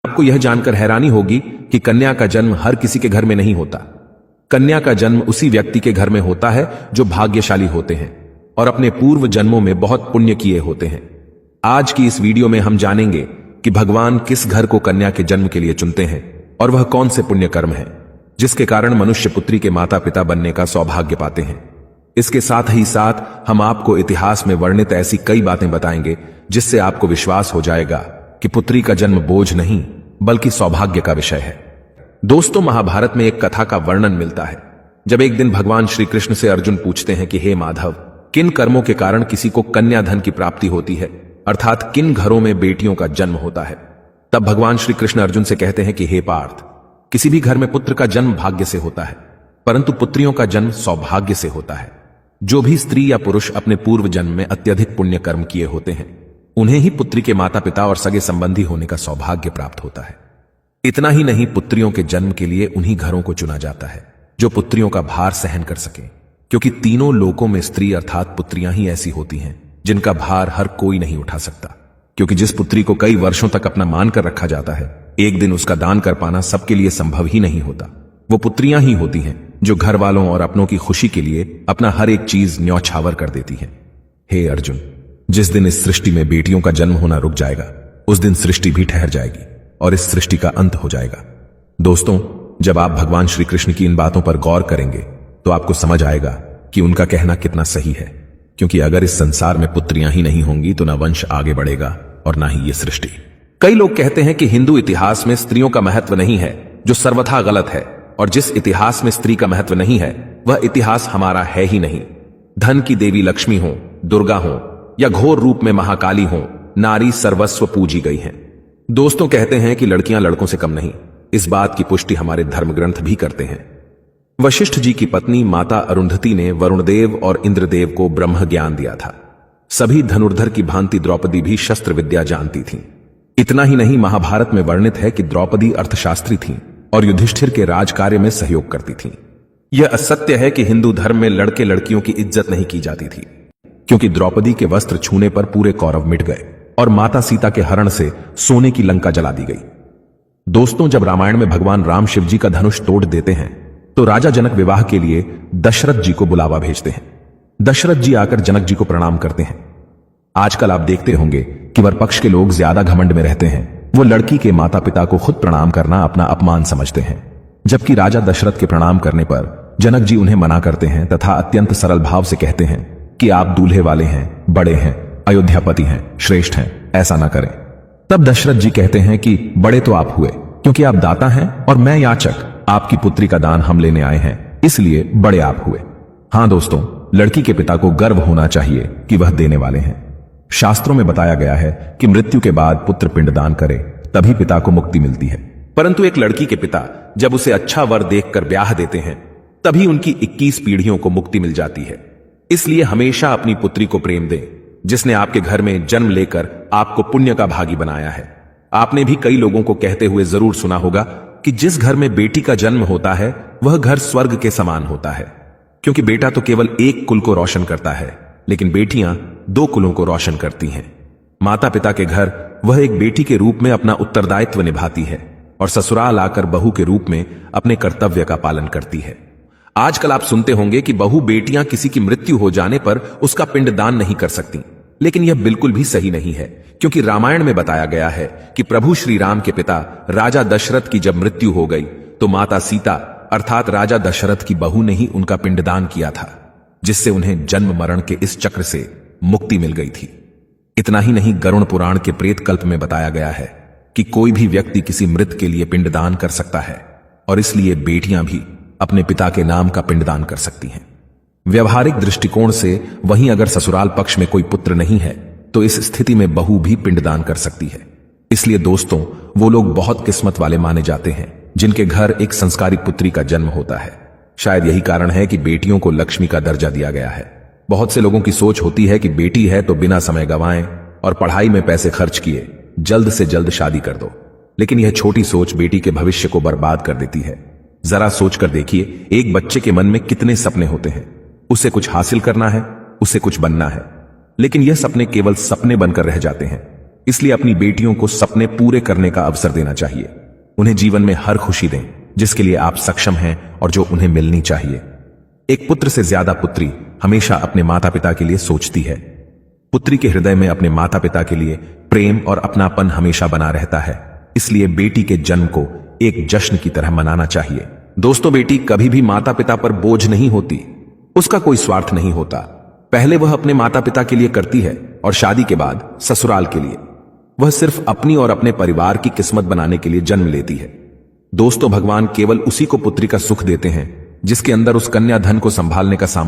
आपको यह जानकर हैरानी होगी कि कन्या का जन्म हर किसी के घर में नहीं होता। कन्या का जन्म उसी व्यक्ति के घर में होता है जो भाग्यशाली होते हैं और अपने पूर्व जन्मों में बहुत पुण्य किए होते हैं। आज की इस वीडियो में हम जानेंगे कि भगवान किस घर को कन्या के जन्म के लिए चुनते हैं और वह कौन से पुण्य कर्म है जिसके कारण मनुष्य पुत्री के माता पिता बनने का सौभाग्य पाते हैं। इसके साथ ही साथ हम आपको इतिहास में वर्णित ऐसी कई बातें बताएंगे जिससे आपको विश्वास हो जाएगा कि पुत्री का जन्म बोझ नहीं बल्कि सौभाग्य का विषय है। दोस्तों, महाभारत में एक कथा का वर्णन मिलता है जब एक दिन भगवान श्री कृष्ण से अर्जुन पूछते हैं कि हे माधव, किन कर्मों के कारण किसी को कन्या धन की प्राप्ति होती है, अर्थात किन घरों में बेटियों का जन्म होता है। तब भगवान श्री कृष्ण अर्जुन से कहते हैं कि हे पार्थ, किसी भी घर में पुत्र का जन्म भाग्य से होता है, परंतु पुत्रियों का जन्म सौभाग्य से होता है। जो भी स्त्री या पुरुष अपने पूर्व जन्म में अत्यधिक पुण्य कर्म किए होते हैं उन्हें ही पुत्री के माता पिता और सगे संबंधी होने का सौभाग्य प्राप्त होता है। इतना ही नहीं, पुत्रियों के जन्म के लिए उन्हीं घरों को चुना जाता है जो पुत्रियों का भार सहन कर सके, क्योंकि तीनों लोकों में स्त्री अर्थात पुत्रियां ही ऐसी होती हैं जिनका भार हर कोई नहीं उठा सकता। क्योंकि जिस पुत्री को कई वर्षों तक अपना मान कर रखा जाता है, एक दिन उसका दान कर पाना सबके लिए संभव ही नहीं होता। वो पुत्रियां ही होती हैं जो घर वालों और अपनों की खुशी के लिए अपना हर एक चीज न्यौछावर कर देती हैं। हे अर्जुन, जिस दिन इस सृष्टि में बेटियों का जन्म होना रुक जाएगा उस दिन सृष्टि भी ठहर जाएगी और इस सृष्टि का अंत हो जाएगा। दोस्तों, जब आप भगवान श्री कृष्ण की इन बातों पर गौर करेंगे तो आपको समझ आएगा कि उनका कहना कितना सही है। क्योंकि अगर इस संसार में पुत्रियां ही नहीं होंगी तो ना वंश आगे बढ़ेगा और ना ही ये सृष्टि। कई लोग कहते हैं कि हिंदू इतिहास में स्त्रियों का महत्व नहीं है, जो सर्वथा गलत है, और जिस इतिहास में स्त्री का महत्व नहीं है वह इतिहास हमारा है ही नहीं। धन की देवी लक्ष्मी हो, दुर्गा हो या घोर रूप में महाकाली हो, नारी सर्वस्व पूजी गई हैं। दोस्तों, कहते हैं कि लड़कियां लड़कों से कम नहीं। इस बात की पुष्टि हमारे धर्म ग्रंथ भी करते हैं। वशिष्ठ जी की पत्नी माता अरुंधति ने वरुणदेव और इंद्रदेव को ब्रह्म ज्ञान दिया था। सभी धनुर्धर की भांति द्रौपदी भी शस्त्र विद्या जानती थीं। इतना ही नहीं, महाभारत में वर्णित है कि द्रौपदी अर्थशास्त्री थीं और युधिष्ठिर के राज कार्य में सहयोग करती थीं। यह असत्य है कि हिंदू धर्म में लड़के लड़कियों की इज्जत नहीं की जाती थी, क्योंकि द्रौपदी के वस्त्र छूने पर पूरे कौरव मिट गए और माता सीता के हरण से सोने की लंका जला दी गई। दोस्तों, जब रामायण में भगवान राम शिव जी का धनुष तोड़ देते हैं तो राजा जनक विवाह के लिए दशरथ जी को बुलावा भेजते हैं। दशरथ जी आकर जनक जी को प्रणाम करते हैं। आजकल आप देखते होंगे कि वर पक्ष के लोग ज्यादा घमंड में रहते हैं। वो लड़की के माता पिता को खुद प्रणाम करना अपना अपमान समझते हैं, जबकि राजा दशरथ के प्रणाम करने पर जनक जी उन्हें मना करते हैं तथा अत्यंत सरल भाव से कहते हैं कि आप दूल्हे वाले हैं, बड़े हैं, अयोध्यापति हैं, श्रेष्ठ हैं, ऐसा ना करें। तब दशरथ जी कहते हैं कि बड़े तो आप हुए क्योंकि आप दाता हैं और मैं याचक, आपकी पुत्री का दान हम लेने आए हैं, इसलिए बड़े आप हुए। हां दोस्तों, लड़की के पिता को गर्व होना चाहिए कि वह देने वाले हैं। शास्त्रों में बताया गया है कि मृत्यु के बाद पुत्र पिंडदान करे तभी पिता को मुक्ति मिलती है, परंतु एक लड़की के पिता जब उसे अच्छा वर देखकर ब्याह देते हैं तभी उनकी 21 पीढ़ियों को मुक्ति मिल जाती है। इसलिए हमेशा अपनी पुत्री को प्रेम दें जिसने आपके घर में जन्म लेकर आपको पुण्य का भागी बनाया है। आपने भी कई लोगों को कहते हुए जरूर सुना होगा कि जिस घर में बेटी का जन्म होता है वह घर स्वर्ग के समान होता है, क्योंकि बेटा तो केवल एक कुल को रोशन करता है लेकिन बेटियां 2 कुलों को रोशन करती हैं। माता पिता के घर वह एक बेटी के रूप में अपना उत्तरदायित्व निभाती है और ससुराल आकर बहू के रूप में अपने कर्तव्य का पालन करती है। आजकल आप सुनते होंगे कि बहू बेटियां किसी की मृत्यु हो जाने पर उसका पिंडदान नहीं कर सकती, लेकिन यह बिल्कुल भी सही नहीं है, क्योंकि रामायण में बताया गया है कि प्रभु श्री राम के पिता राजा दशरथ की जब मृत्यु हो गई तो माता सीता अर्थात राजा दशरथ की बहू ने ही उनका पिंडदान किया था, जिससे उन्हें जन्म मरण के इस चक्र से मुक्ति मिल गई थी। इतना ही नहीं, गरुड़ पुराण के प्रेत कल्प में बताया गया है कि कोई भी व्यक्ति किसी मृत के लिए पिंडदान कर सकता है और इसलिए बेटियां भी अपने पिता के नाम का पिंडदान कर सकती हैं। व्यवहारिक दृष्टिकोण से वहीं अगर ससुराल पक्ष में कोई पुत्र नहीं है तो इस स्थिति में बहू भी पिंडदान कर सकती है। इसलिए दोस्तों, वो लोग बहुत किस्मत वाले माने जाते हैं जिनके घर एक संस्कारी पुत्री का जन्म होता है। शायद यही कारण है कि बेटियों को लक्ष्मी का दर्जा दिया गया है। बहुत से लोगों की सोच होती है कि बेटी है तो बिना समय गंवाएं और पढ़ाई में पैसे खर्च किए जल्द से जल्द शादी कर दो, लेकिन यह छोटी सोच बेटी के भविष्य को बर्बाद कर देती है। जरा सोचकर देखिए, एक बच्चे के मन में कितने सपने होते हैं। उसे कुछ हासिल करना है, उसे कुछ बनना है, लेकिन यह सपने केवल सपने बनकर रह जाते हैं। इसलिए अपनी बेटियों को सपने पूरे करने का अवसर देना चाहिए। उन्हें जीवन में हर खुशी दें जिसके लिए आप सक्षम हैं और जो उन्हें मिलनी चाहिए। एक पुत्र से ज्यादा पुत्री हमेशा अपने माता पिता के लिए सोचती है। पुत्री के हृदय में अपने माता पिता के लिए प्रेम और अपनापन हमेशा बना रहता है। इसलिए बेटी के जन्म को एक जश्न की तरह मनाना चाहिए। दोस्तों, बेटी कभी भी माता पिता पर बोझ नहीं होती। उसका कोई स्वार्थ नहीं होता। पहले वह अपने माता पिता के लिए करती है और शादी के बाद ससुराल के लिए। वह सिर्फ अपनी और अपने परिवार की किस्मत बनाने के लिए जन्म लेती है। दोस्तों, भगवान केवल उसी को पुत्री का सुख देते हैं जिसके अंदर उस कन्या धन को संभालने का सामर्थ्य